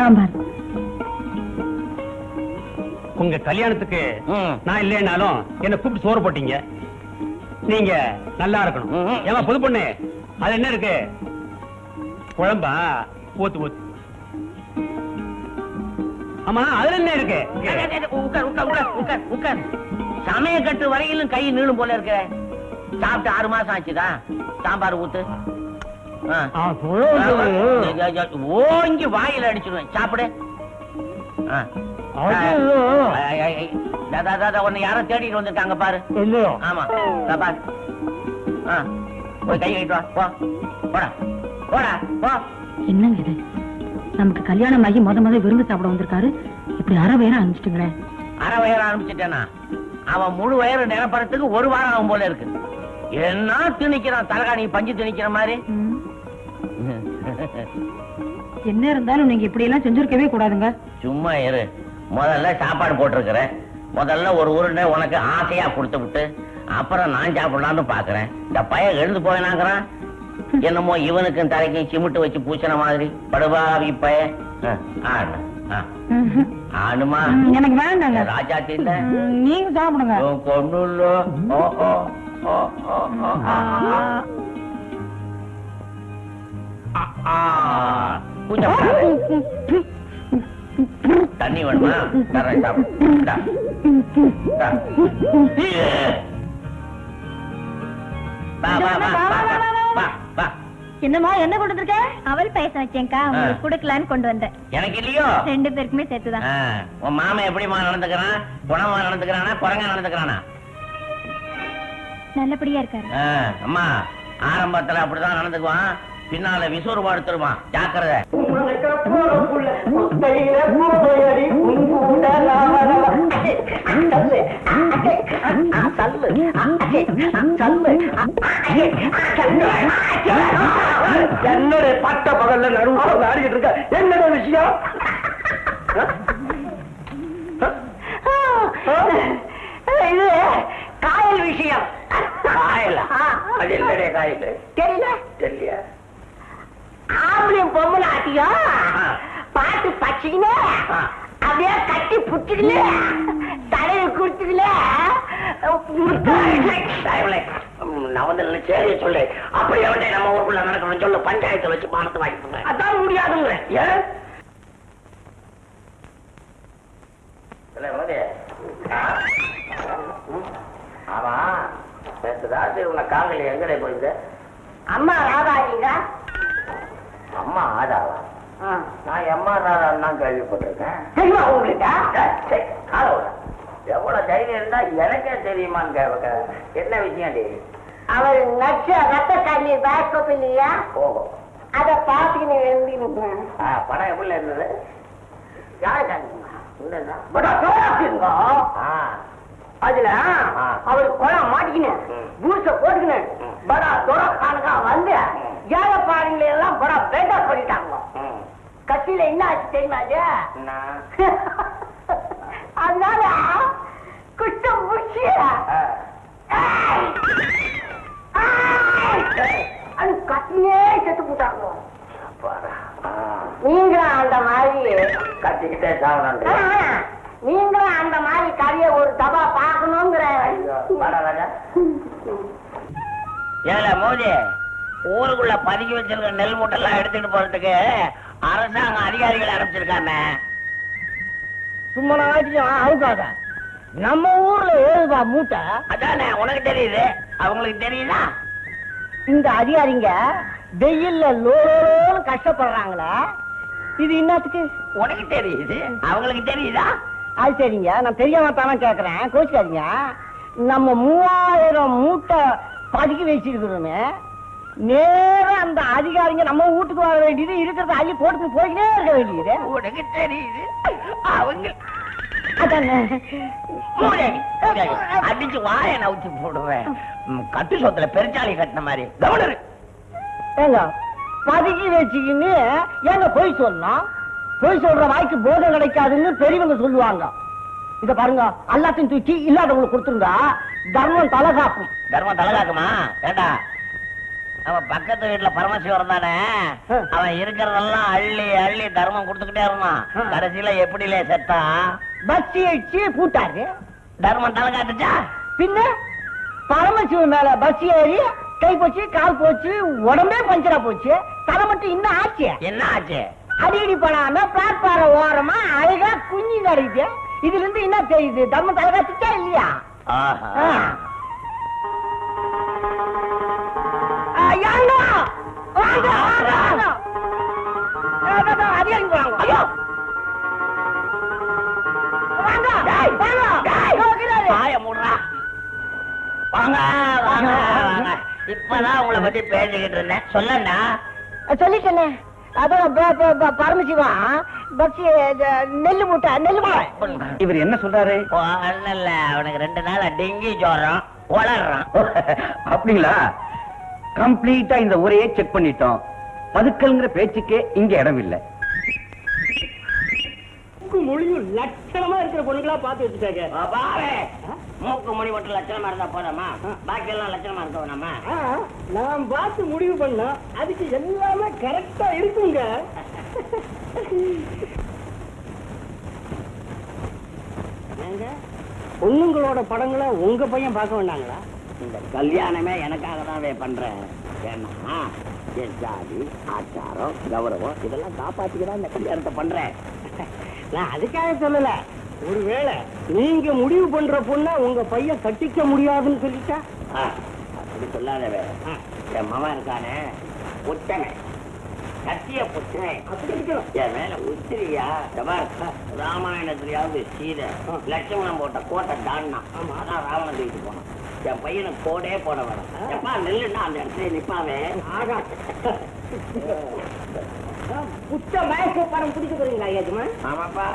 சாம்பார். உங்க கல்யாணத்துக்கு நான் இல்லைன்னாலும் என்ன கூப்பிட்டு சோறு போட்டீங்க. நீங்க நல்லா இருக்கணும். ஏமா புது பொண்ணு, அது என்ன இருக்கு? குழம்பா? ஊத்து ஊத்து. ஆமா, அதுல என்ன இருக்கு? உட்கார் உட்கார் உட்கார் உட்கார் உட்கார். சமய கட்டு வரையிலும் கை நீளும் போல இருக்க. சாப்பிட்டு 6 மாசம் ஆச்சுதா. சாம்பார் ஊத்து. ஓங்கி வாயில அடிச்சிருவேன். சாப்பிடு. உன்னை யாரோ தேடிட்டு வந்திருக்காங்க பாரு. ஆமா பாரு. போய் கை கழிட்டு வா. போடா போடா போ. என்னங்க இது? நமக்கு கல்யாணம் ஆகி முத விருந்து சாப்பிட வந்திருக்காரு. இப்படி அரை வயிறு ஆரம்பிச்சிட்டுங்களேன். அரை வயிறு ஆரம்பிச்சுட்டேனா? அவன் முழு வயிறு நிரப்பறதுக்கு 1 வாரம் ஆகும் போல இருக்கு. என்ன திணிக்கிறான், தலகாணி பஞ்சு திணிக்கிற மாதிரி. என்ன இருந்தாலும் நீங்க இப்படி எல்லாம் செஞ்சிருக்கவே கூடாதுங்க. சும்மா இரு. முதல்ல சாப்பாடு போட்டிருக்கிறேன். முதல்ல ஒரு உருண்டை உனக்கு ஆசையா கொடுத்து விட்டு அப்புறம் நான் சாப்பிடலான்னு பாக்குறேன். இந்த பையன் எழுந்து போயினாங்கிறான். என்னமோ இவனுக்கும் தலைக்கும் சிமிட்டு வச்சு பூச்சின மாதிரி. படுபாவி பையன். ஆடுமா? எனக்கு வேண்டாங்க. ராஜாத்தி இல்ல, நீங்க சாப்பிடுங்க. கொண்டு தண்ணி வேணுமா? தரேன், சாப்பிடு. என்னமா என்ன கொண்டு வந்திருக்க? அவள் பாயசம் வச்சேன்க்கா, உங்களுக்கு கொடுக்கலான்னு கொண்டு வந்தேன். எனக்கு இல்லையோ? 2 பேருக்குமே சேர்த்துதான். உன் மாமா எப்படிமா நடந்துக்கிறான்? குணமா நடந்துக்கிறானா, குரங்கா நடந்துக்கிறானா? நல்லபடியா இருக்காரு. அம்மா ஆரம்பத்துல அப்படிதான் நடந்துக்குவான், பின்னால விசூறு படுத்துருவான். ஜாக்கிரதை. என்னுடைய பட்ட பகல்ல நடுவாக ஆடிக்கிட்டு இருக்க என்னோட விஷயம்? இது காயல் விஷயம். காயலா? அது என்னுடைய காயல் தெரியல. தெரியல. ஆம்பளையும் பொம்பளை ஆட்டியா பாட்டு பச்சிக்கினே அப்படியே கட்டி புட்டுக்கல தலையை குடுத்துக்கல நவந்தல சேரிய சொல்லு. அப்படி அவன்டே நம்ம ஊருக்குள்ள நடக்கணும் சொல்லு. பஞ்சாயத்தை வச்சு பணத்தை வாங்கிட்டு அதான் முடியாதுங்க. ஆமா நேற்று உன்னை காங்கல எங்கடே போயிருந்த? அம்மா ராதாங்க. அம்மா ஆதாவா? நான் எம்மா ராதான்னு தான் கேள்விப்பட்டிருக்கேன். தெரியுமா உங்களுக்கு? எவ்வளவு தைரியம் இருந்தா எனக்கே தெரியுமான்னு கேட்க. என்ன விஷயம்? அவர் நச்ச ரத்த கண்ணீர் பேக்கப் இல்லையா? ஓஹோ, அத பாத்துக்கின்னு எழுந்திருந்தேன். படம் எப்படி இருந்தது? யாரு அதுல அவர் குளம் மாட்டிக்கினேன், பூச போட்டுக்கினேன். படா துறக்கானுக்கா வந்து ஏழைப்பாடுகளை எல்லாம் படா பேட்டா பண்ணிட்டாங்க. கட்சியில என்ன ஆச்சு தெரியுமா? அதனால குஷ்டம் முடிச்சு அது கட்டிலே செத்து போட்டாங்க. நீங்களும் அந்த மாதிரி கட்டிக்கிட்டே சாகணும். நீங்களும் அந்த மாதிரி கதையை ஒரு தபா பார்க்கணுங்கிற. ஏல மோதி, ஊருக்குள்ள பதுக்கி வச்சிருக்க நெல் மூட்டெல்லாம் எடுத்துட்டு போறதுக்கு அரசாங்க அதிகாரிகள் ஆரம்பிச்சிருக்காங்க. சும்மா அவுக்காத. நம்ம ஊர்ல ஏழுபா மூட்டை. அதானே உனக்கு தெரியுது, அவங்களுக்கு தெரியுதா? இந்த அதிகாரிங்க வெயில்ல லோன்னு கஷ்டப்படுறாங்களே, இது என்னத்துக்கு? உனக்கு தெரியுது, அவங்களுக்கு தெரியுதா? அது சரிங்க, நான் தெரியாம தானே கேக்குறேன், கோச்சுக்காதீங்க. நம்ம 3000 மூட்டை பதுக்கி வச்சிருக்கிறோமே, நேரம் அந்த அதிகாரிங்க நம்ம வீட்டுக்கு வர வேண்டியது, இருக்கிறத அள்ளி போட்டு போய்கிட்டே இருக்க வேண்டியது. உனக்கு தெரியுது, அவங்க அடிச்சு வாய நவுத்தி போடுவேன். கட்டு சொத்துல பெருச்சாளி கட்டின மாதிரி. கவர்னர் ஏங்க பதுக்கி வச்சுக்கின்னு ஏங்க போய் சொல்லணும்? போய் சொல்ற வாய்க்கு போதம் கிடைக்காதுன்னு பெரியவங்க சொல்லுவாங்க. இத பாருங்க, எல்லாத்தையும் தூக்கி இல்லாதவங்களுக்கு கொடுத்துருங்க, தர்மம் தலகாக்கும். தர்மம் தலகாக்குமா? ஏண்டா அவன் பக்கத்து வீட்டுல பரமசிவம் தானே, அவன் இருக்கிறதெல்லாம் அள்ளி அள்ளி தர்மம் கொடுத்துக்கிட்டே இருந்தான். கடைசியில எப்படிலே செத்தா? பஸ் அடிச்சு பூட்டாரு. தர்மம் தலை காட்டுச்சா? பின்ன பரமசிவன் மேல பஸ் ஏறி கை போச்சு, கால் போச்சு, உடம்பே பஞ்சரா போச்சு. தலை மட்டும் இன்னும் ஆச்சு. என்ன ஆச்சு? அடிக்கடி படாம பிளாட்பார ஓரமா அழகா குஞ்சு நடிக்குது. இதுல இருந்து என்ன தெரியுது? தர்மம் தலை காட்டுச்சா இல்லையா? அதிகாரிங்க போறாங்க. ஐயோ வாங்க வாங்க வாங்க. இப்பதான் உங்களை பத்தி பேசிக்கிட்டு இருந்தேன். சொல்லண்டா. சொல்லிட்டேனே. அதான் பரமசிவா பஸ் நெல்லு மூட்டை நெல்லு மூட்டை. இவர் என்ன சொல்றாரு? இல்ல, அவனுக்கு 2 நாள் டெங்கி ஜோரம் வளர்றான். அப்படிங்களா? கம்ப்ளீட்டா இந்த ஊரையே செக் பண்ணிட்டோம். பதுக்கல்ங்கிற பேச்சுக்கே இங்க இடம் இல்லை. மொழியும் லட்சணமா இருக்கிற பொண்ணுங்களா பார்த்து வச்சுட்டாங்க. மூக்கு மொழி மட்டும் லட்சணமா இருந்தா போதாமா? பாக்கி எல்லாம் லட்சணமா இருக்க வேணாமா? நான் பார்த்து முடிவு பண்ணா அதுக்கு எல்லாமே கரெக்டா இருக்குங்க. பொண்ணுங்களோட படங்களை உங்க பையன் பார்க்க வேண்டாங்களா? இந்த கல்யாணமே எனக்காக தான் பண்றேன். ஏன்னா என் ஜாதி, ஆச்சாரம், கௌரவம் இதெல்லாம் காப்பாத்திக்கதான் இந்த கல்யாணத்தை பண்றேன். நான் அதுக்காக சொல்லல. ஒருவேளை நீங்க முடிவு பண்ற பொண்ண உங்க பையன் கட்டிக்க முடியாதுன்னு சொல்லிட்டா? அப்படி சொல்லாதவே. என் மகன் இருக்கானே புத்தனை, சத்திய புத்தனை அப்படி இருக்கணும். என் மேல உத்திரியா ராமாயணத்திலேயாவது சீதை லட்சுமணம் போட்ட கோட்டை தாண்டா. அதான் ராவணன் தூக்கிட்டு போனான். என் பையனுக்கு கோடே போட வேணும். எப்பா நெல்லுன்னா அந்த இடத்துல நிப்பாவே. ஆகா புத்த வயசு படம் பிடிக்க போறீங்களா ஏஜமா? ஆமாப்பா,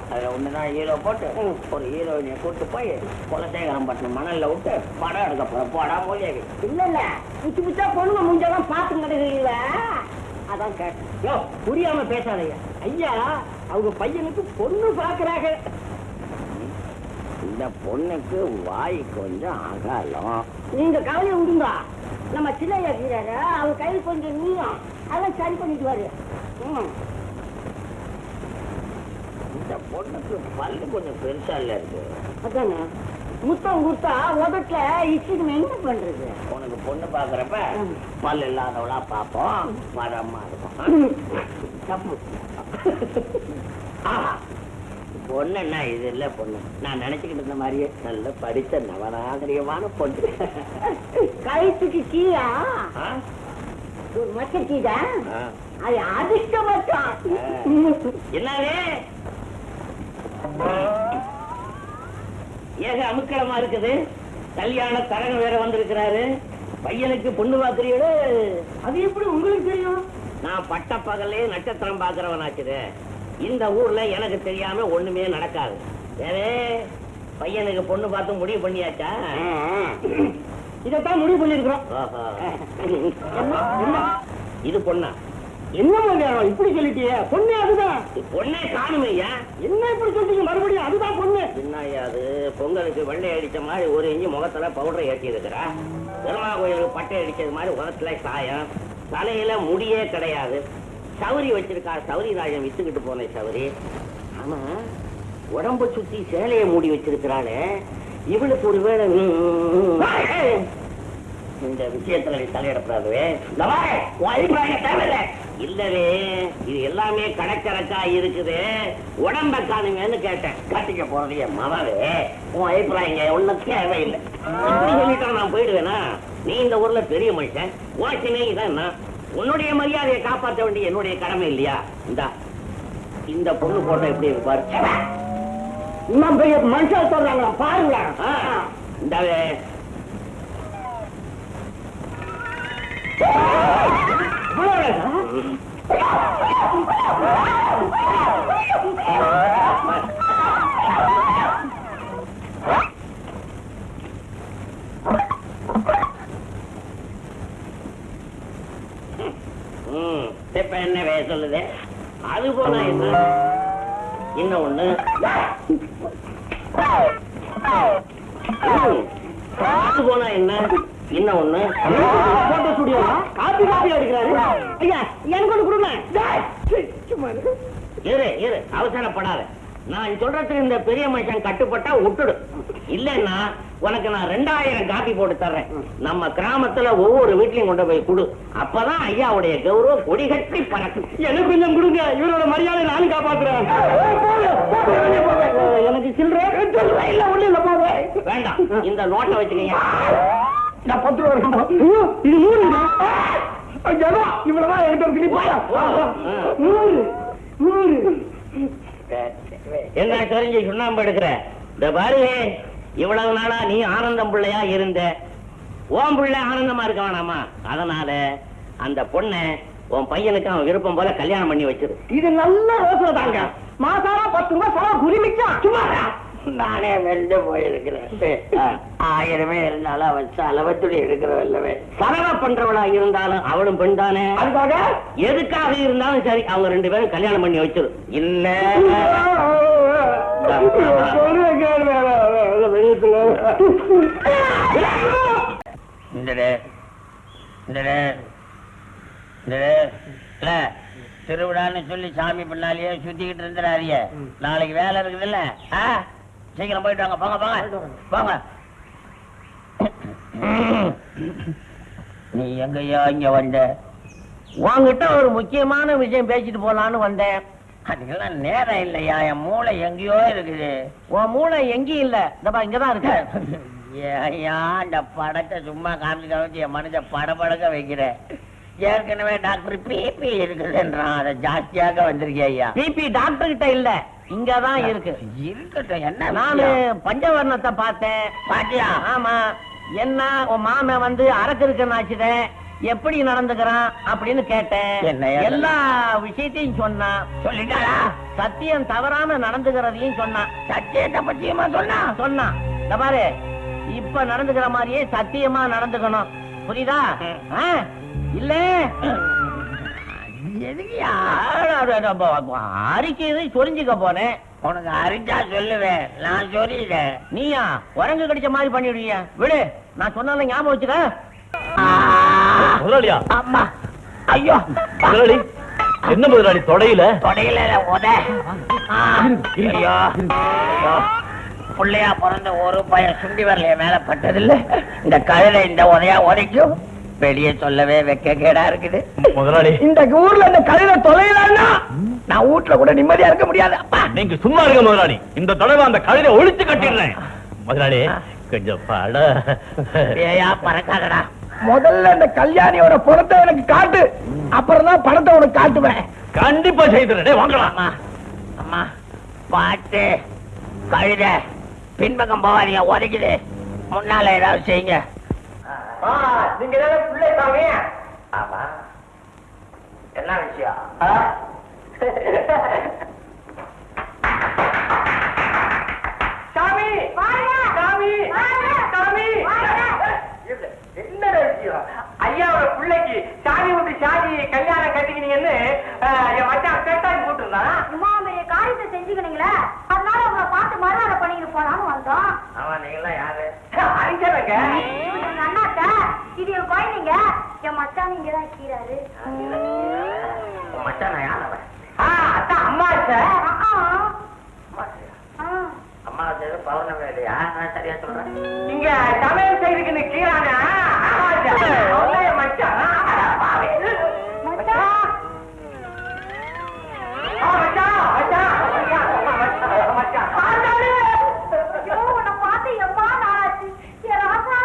அதுல ஒண்ணுதான் ஹீரோ போட்டு ஒரு ஹீரோயினை கூட்டு போய் குலசேகரம் பட்டினம் மணல்ல விட்டு படம் எடுக்க போற போடா மொழியாவி. இல்ல இல்ல புச்சு புச்சா பொண்ணுங்க முஞ்செல்லாம் பாத்து நடக்கிறீங்களா? அதான் கேட்டேன். புரியாம பேசாதீங்க ஐயா. அவங்க பையனுக்கு பொண்ணு பாக்குறாங்க. இந்த பொண்ணுக்கு வாய் கொஞ்சம் அகலம். நீங்க கவலையை விடுங்க. நம்ம சின்னையா இருக்கிறாரு, அவங்க கையில் கொஞ்சம் நீயும் அதெல்லாம் சரி பண்ணிட்டு வாரு. இந்த பொண்ணுக்கு பல்லு கொஞ்சம் பெருசா இல்ல இருக்கு. அதானே முத்தம் கொடுத்தா உதட்டுல இச்சுக்கு என்ன பண்றது? உனக்கு பொண்ணு பாக்குறப்ப பல்லு இல்லாதவளா பாப்போம், மரமா இருக்கும். தப்பு. பொண்ணுன்னா இது இல்ல பொண்ணு. நான் நினைச்சுக்கிட்டு இருந்த மாதிரியே நல்ல படித்த நவநாகரிகமான பொண்ணு. கழுத்துக்கு கீழா மச்ச கீழா அது அதிர்ஷ்டமாட்டான். என்னவே ஏக அமுக்களமா இருக்குது. கல்யாண தரகம் வேற வந்திருக்கிறாரு. பையனுக்கு பொண்ணு பாக்குறீங்களு? அது எப்படி உங்களுக்கு தெரியும்? நான் பட்ட பகலே நட்சத்திரம் பாக்குறவனாச்சுது. இந்த ஊர்ல எனக்கு தெரியாம ஒண்ணுமே நடக்காது. வேறே பையனுக்கு பொண்ணு பார்த்து முடிவு பண்ணியாச்சா? இதத்தான் முடிவு பண்ணிருக்கிறோம். இது பொண்ணா? என்ன மதியானம் இப்படி சொல்லிட்டியே? பொண்ணு அதுதான். பொண்ணே காணுமையா? என்ன இப்படி சொல்லிட்டீங்க? மறுபடியும் அதுதான் பொண்ணு. என்னையா அது? பொங்கலுக்கு வெள்ளை அடிச்ச மாதிரி ஒரு இஞ்சி முகத்துல பவுடரை ஏற்றி இருக்கிறா. பெருமா கோயிலுக்கு பட்டை அடிச்சது மாதிரி முகத்துல சாயம். தலையில முடியே கிடையாது. சௌரி வச்சிருக்கா. சௌரி ராஜன் வித்துக்கிட்டு போன சௌரி. ஆமா, உடம்ப சுத்தி சேலையை மூடி வச்சிருக்கிறாளே, இவளுக்கு ஒரு வேலை இந்த விஷயத்துல தலையிடப்படாதுவே. இல்லவே, இது எல்லாமே கடற்கரக்கா இருக்குது. உடம்ப காணுங்கன்னு கேட்டேன். கட்டிக்க போறது என் மகவே. உன் அபிப்பிராயம் ஒண்ணும் தேவையில்லை. இப்படி சொல்லிட்டா நான் போயிடுவேனா? நீ இந்த ஊர்ல பெரிய மனுஷன், உனக்குமே இதான் உன்னுடைய மரியாதையை காப்பாற்ற வேண்டிய என்னுடைய கடமை இல்லையா? இந்த பொண்ணு போட்டோ எப்படி இருப்பாரு? இன்னும் பெரிய மனுஷன் சொல்றாங்க பாருங்க. இந்தாவே இப்ப என்ன சொல்லுது? அது போனா என்ன? இன்னும் ஒண்ணு அது போனா என்ன? இன்னும் ஒண்ணு போட்டோ ஸ்டுடியோ காப்பி அடிக்கிறாரு. ஐயா எனக்கு ஒண்ணு கொடுங்க. இரு அவசரப்படாத. நான் சொல்றதுக்கு இந்த பெரிய மனுஷன் கட்டுப்பட்டா விட்டுடு. இல்லன்னா உனக்கு நான் 2000 காப்பி போட்டு தர்றேன். நம்ம கிராமத்துல ஒவ்வொரு வீட்லயும் கொண்டு போய் கொடு. அப்பதான் ஐயாவுடைய கௌரவம் கொடி கட்டி பறக்கும். எனக்கு கொஞ்சம் கொடுங்க, இவரோட மரியாதை நானும் காப்பாத்துறேன். எனக்கு சில்லறை இல்ல, ஒண்ணு இல்ல, போங்க. வேண்டாம், இந்த நோட்டை வச்சுக்கீங்க. நான் 10 ரூபா. இது 100. இவ்வளவுதான் என்கிட்ட இருக்கு. நீ போயா. 100. என்ன தெரிஞ்சு சுண்ணாம்பு எடுக்கிற? இந்த பாருங்க, இவ்வளவு நாளா நீ ஆனந்தம் பிள்ளையா இருந்த. உன் பிள்ளை ஆனந்தமா இருக்க வேணாமா? அதனால அந்த பொண்ணை உன் பையனுக்கு அவன் விருப்பம் போல கல்யாணம் பண்ணி வச்சிரு. இது நல்ல யோசனை தாங்க. மாசாரா 10 ரூபாய் செலவு குறிமிச்சான். சும்மா நானே வெளில போயிருக்கிறேன். 1000 இருந்தாலும் அவன் செலவத்துடி எடுக்கிறவல்லவே. செலவ பண்றவளா இருந்தாலும் அவளும் பெண் தானே. அதுக்காக எதுக்காக இருந்தாலும் சரி, அவங்க 2 பேரும் கல்யாணம் பண்ணி வச்சிரு. இல்ல திருவிழான்னு சொல்லி சாமி பின்னாலேயே சுத்திக்கிட்டு இருந்துறாரிய. நாளைக்கு வேலை இருக்குதுல்ல, சீக்கிரம் போயிட்டு வாங்க. போங்க போங்க. நீ எங்கய்யா இங்க வந்த? உன்கிட்ட ஒரு முக்கியமான விஷயம் பேசிட்டு போலான்னு வந்தேன். அதுக்கெல்லாம் நேரம் இல்லையா? என் மூளை எங்கேயோ இருக்குது. உன் மூளை எங்கேயும் இல்ல, இங்கதான் இருக்கு. ஐயா, இந்த படத்தை சும்மா காமிச்சு என் மனசை படபடக்க வைக்கிறேன். ஏற்கனவே டாக்டர் பிபி இருக்குதுன்றான், அதை ஜாஸ்தியாக வந்திருக்கேன் ஐயா. பிபி டாக்டர் கிட்ட இல்ல, இங்கதான் இருக்கு. இருக்கட்டும். என்ன? நானு பஞ்சவர்ணத்தை பார்த்தேன். பாட்டியா? ஆமா. என்ன உன் மாம வந்து அரக்கு ஆச்சுதேன், எப்படி நடந்துக்கிறான் அப்படின்னு கேட்டேன். என்னையா? எல்லா விஷயத்தையும் சொன்னான். சொல்லிட்டாரா? சத்தியம் தவறாம நடந்துக்கிறதையும் சொன்னான். சத்தியத்தை பத்தியமா சொன்னான். இந்த பாரு, இப்ப நடந்துக்கிற மாதிரியே சத்தியமா நடந்துக்கணும், புரியுதா? இல்ல எதுக்கியா? அறிக்கை சொரிஞ்சுக்க போனேன். உனக்கு அறிஞ்சா சொல்லுவேன், நான் சொல்லிட்டேன். நீயா உரங்கு கடிச்ச மாதிரி பண்ணிடுவீங்க. விடு, நான் சொன்னால ஞாபகம் வச்சுக்க. முதலாளியா? அம்மா, ஐயோ முதலாளி, என்ன முதலாளி தொடையில உத? ஐயோ, பிள்ளையா பிறந்த ஒரு பையன் சுண்டி வரலைய மேல பட்டதில்ல. இந்த கழுதை இந்த உதையா உதைக்கும். வெளியே சொல்லவே வெக்க கேடா இருக்குது. முதலாளி, இந்த ஊர்ல இந்த கழுதை தொலைலன்னா நான் வீட்டுல கூட நிம்மதியா இருக்க முடியாது. நீங்க சும்மா இருக்க முதலாளி. இந்த தடவை அந்த கழுதை ஒழிச்சு கட்டிடுறேன். முதலாளி, கொஞ்சம் பட ஏயா பறக்காதடா. முதல்ல இந்த கல்யாணியோட பணத்தை எனக்கு காட்டு, அப்புறம் தான் பணத்தை உனக்கு காட்டுவேன். கண்டிப்பா செய்துறேன். வாங்கலாம். அம்மா, அம்மா, பாட்டு கழுத பின்பக்கம் போவாதீங்க, உதைக்குது. முன்னால ஏதாவது செய்யுங்க. நீங்க பிள்ளை தாங்க. ஆமா, என்ன விஷயம்? சாமி, சாமி, சாமி, என்ன விஷயம்? ஐயாவோட பிள்ளைக்கு சாமி விட்டு சாதி கல்யாணம் கட்டிக்கினீங்கன்னு என் மச்சான் கேட்டாங்க போட்டுருந்தான். காரியத்தை செஞ்சுக்கணுங்களே, அதனால உங்களை பார்த்து மறுநாள் பண்ணிட்டு போனான்னு வந்தோம். ஆமா, நீங்களாம் யாரு? அறிஞரங்க. எங்க அண்ணாத்த, இது என் குழந்தைங்க. என் மச்சான் இங்கதான் இருக்கிறாரு. மச்சான் யார் அவன்? அதான் அம்மா சார். அம்மா பௌர்ணமி இல்லையா? நான் சரியா சொல்றேன். இங்க சமையல் செய்திருக்குன்னு கீழானா மச்சான். உன்னை பார்த்து எப்பா நாளாச்சு. என் ராசா.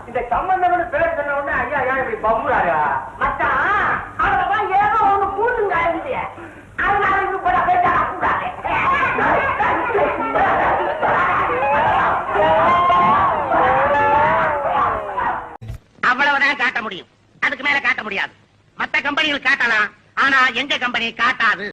இந்த சம்பந்தம் பேர் சொன்ன உடனே ஐயா ஐயா இப்படி பம்புறாரு மச்சான். அவதான் ஏதோ ஒண்ணு கூட்டுங்க இல்லையே, அதனால இது கூட பேச கூடாது. அவ்வளவுதான் காட்ட முடியும், அதுக்கு மேல காட்ட முடியாது. காட்டலாம், ஆனா எங்க கம்பெனி காட்டாது.